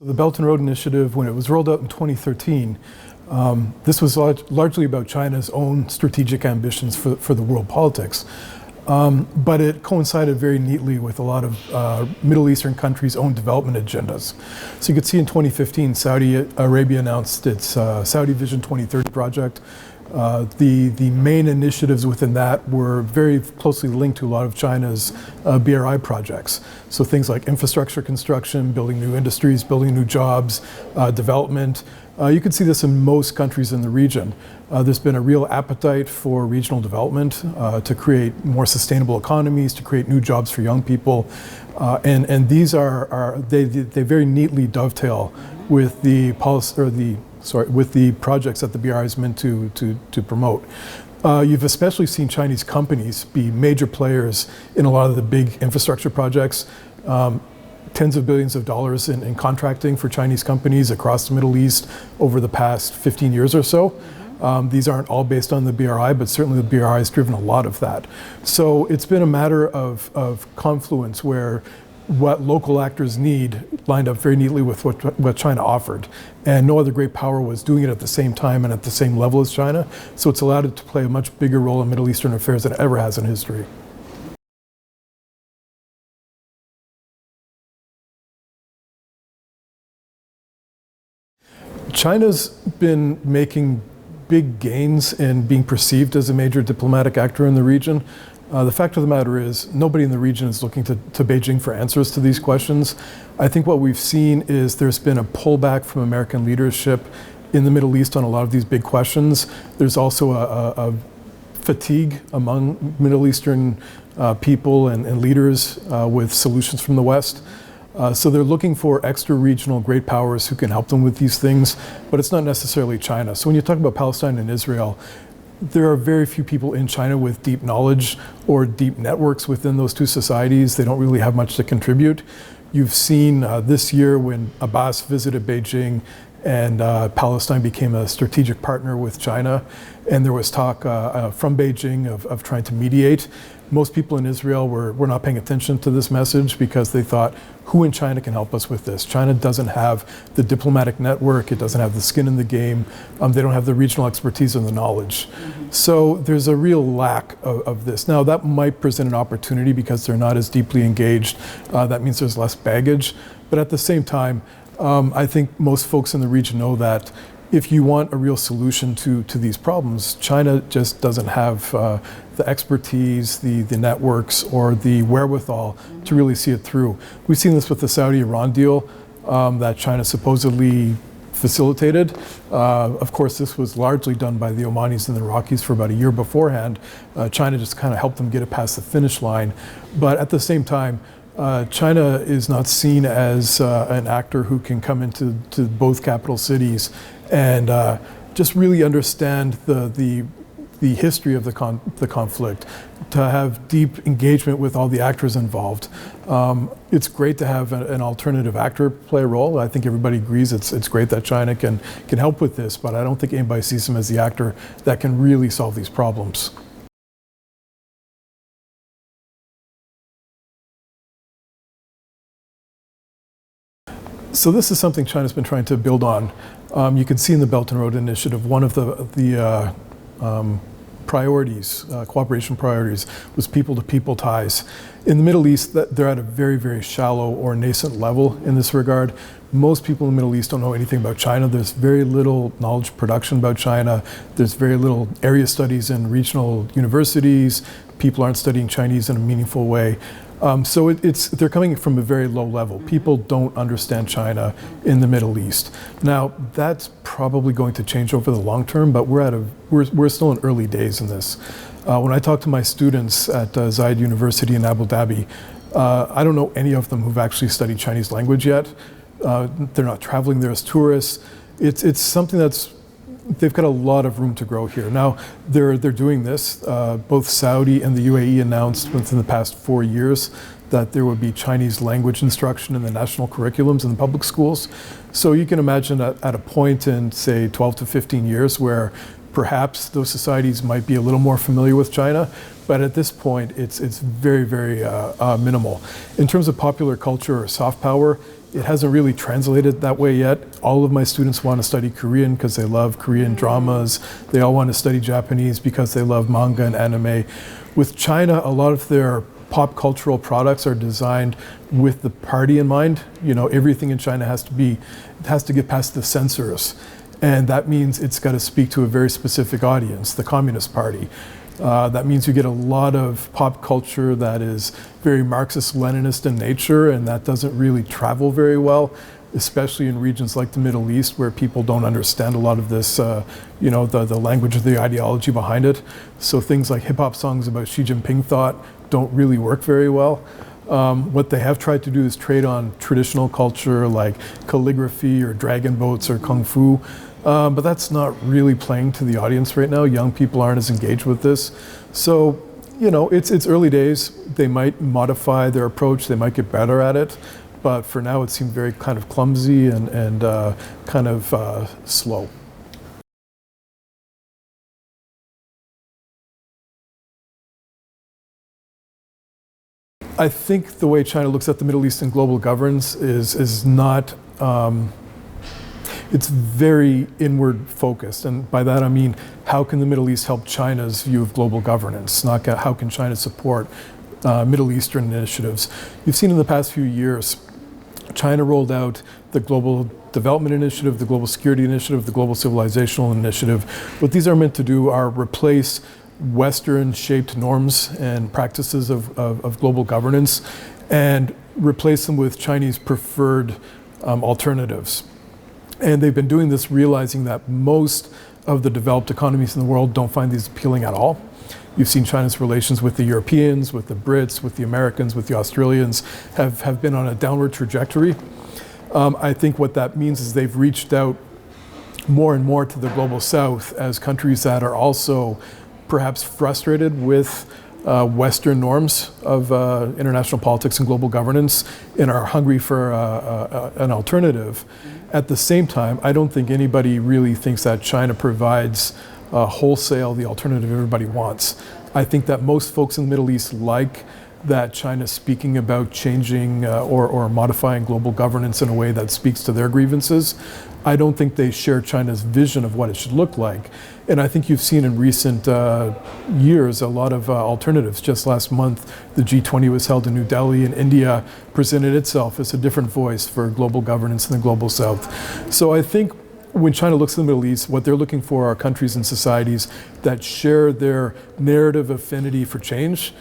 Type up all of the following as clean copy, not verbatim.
The Belt and Road Initiative, when it was rolled out in 2013, this was largely about China's own strategic ambitions for the world politics. But it coincided very neatly with a lot of Middle Eastern countries' own development agendas. So you could see in 2015, Saudi Arabia announced its Saudi Vision 2030 project. The main initiatives within that were very closely linked to a lot of China's BRI projects. So things like infrastructure construction, building new industries, building new jobs, development. You can see this in most countries in the region. There's been a real appetite for regional development to create more sustainable economies, to create new jobs for young people. And these they very neatly dovetail with the policy, or with the projects that the BRI is meant to promote. You've especially seen Chinese companies be major players in a lot of the big infrastructure projects. Tens of billions of dollars in contracting for Chinese companies across the Middle East over the past 15 years or so. These aren't all based on the BRI, but certainly the BRI has driven a lot of that. So it's been a matter of confluence where what local actors need lined up very neatly with what China offered. And no other great power was doing it at the same time and at the same level as China. So it's allowed it to play a much bigger role in Middle Eastern affairs than it ever has in history. China's been making big gains in being perceived as a major diplomatic actor in the region. The fact of the matter is, nobody in the region is looking to Beijing for answers to these questions. I think what we've seen is there's been a pullback from American leadership in the Middle East on a lot of these big questions. There's also a fatigue among Middle Eastern people and leaders with solutions from the West. So they're looking for extra regional great powers who can help them with these things, but it's not necessarily China. So when you talk about Palestine and Israel, there are very few people in China with deep knowledge or deep networks within those two societies. They don't really have much to contribute. You've seen this year when Abbas visited Beijing and Palestine became a strategic partner with China, and there was talk from Beijing of trying to mediate. Most people in Israel were not paying attention to this message because they thought, who in China can help us with this? China doesn't have the diplomatic network, it doesn't have the skin in the game, they don't have the regional expertise and the knowledge. So there's a real lack of this. Now that might present an opportunity because they're not as deeply engaged. That means there's less baggage. But at the same time, I think most folks in the region know that if you want a real solution to these problems, China just doesn't have the expertise, the networks, or the wherewithal to really see it through. We've seen this with the Saudi-Iran deal that China supposedly facilitated. Of course, this was largely done by the Omanis and the Iraqis for about a year beforehand. China just kind of helped them get it past the finish line. But at the same time, China is not seen as an actor who can come into both capital cities and just really understand the history of the conflict, to have deep engagement with all the actors involved. It's great to have an alternative actor play a role. I think everybody agrees it's great that China can help with this, but I don't think anybody sees him as the actor that can really solve these problems. So this is something China's been trying to build on. You can see in the Belt and Road Initiative, one of the priorities, cooperation priorities, was people-to-people ties. In the Middle East, they're at a very, very shallow or nascent level in this regard. Most people in the Middle East don't know anything about China. There's very little knowledge production about China. There's very little area studies in regional universities. People aren't studying Chinese in a meaningful way. So they're coming from a very low level. People don't understand China in the Middle East. Now, that's probably going to change over the long term, but we're still in early days in this. When I talk to my students at Zayed University in Abu Dhabi, I don't know any of them who've actually studied Chinese language yet. They're not traveling there as tourists. It's something they've got a lot of room to grow here. Now, they're doing this. Both Saudi and the UAE announced within the past 4 years that there would be Chinese language instruction in the national curriculums in the public schools. So you can imagine at a point in, say, 12 to 15 years where perhaps those societies might be a little more familiar with China, but at this point, it's very, very minimal. In terms of popular culture or soft power, it hasn't really translated that way yet. All of my students want to study Korean because they love Korean dramas. They all want to study Japanese because they love manga and anime. With China, a lot of their pop cultural products are designed with the party in mind. You know, everything in China has to get past the censors. And that means it's got to speak to a very specific audience, the Communist Party. That means you get a lot of pop culture that is very Marxist-Leninist in nature, and that doesn't really travel very well, especially in regions like the Middle East, where people don't understand a lot of this, you know, the language or the ideology behind it. So things like hip-hop songs about Xi Jinping thought don't really work very well. What they have tried to do is trade on traditional culture like calligraphy or dragon boats or kung fu. But that's not really playing to the audience right now. Young people aren't as engaged with this. So, you know, it's early days. They might modify their approach. They might get better at it. But for now, it seemed very kind of clumsy and kind of slow. I think the way China looks at the Middle East and global governance is not, it's very inward focused. And by that I mean, how can the Middle East help China's view of global governance? Not how can China support Middle Eastern initiatives. You've seen in the past few years, China rolled out the Global Development Initiative, the Global Security Initiative, the Global Civilizational Initiative. What these are meant to do are replace Western-shaped norms and practices of global governance and replace them with Chinese preferred alternatives. And they've been doing this realizing that most of the developed economies in the world don't find these appealing at all. You've seen China's relations with the Europeans, with the Brits, with the Americans, with the Australians have been on a downward trajectory. I think what that means is they've reached out more and more to the global south as countries that are also perhaps frustrated with Western norms of international politics and global governance and are hungry for an alternative. At the same time, I don't think anybody really thinks that China provides wholesale the alternative everybody wants. I think that most folks in the Middle East like that China's speaking about changing or modifying global governance in a way that speaks to their grievances. I don't think they share China's vision of what it should look like. And I think you've seen in recent years a lot of alternatives. Just last month, the G20 was held in New Delhi, and India presented itself as a different voice for global governance in the global south. So I think when China looks at the Middle East, what they're looking for are countries and societies that share their narrative affinity for change.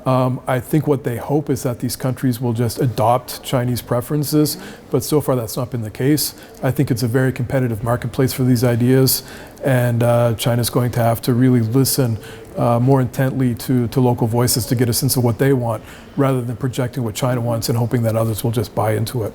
I think what they hope is that these countries will just adopt Chinese preferences, but so far that's not been the case. I think it's a very competitive marketplace for these ideas, and China's going to have to really listen more intently to local voices to get a sense of what they want, rather than projecting what China wants and hoping that others will just buy into it.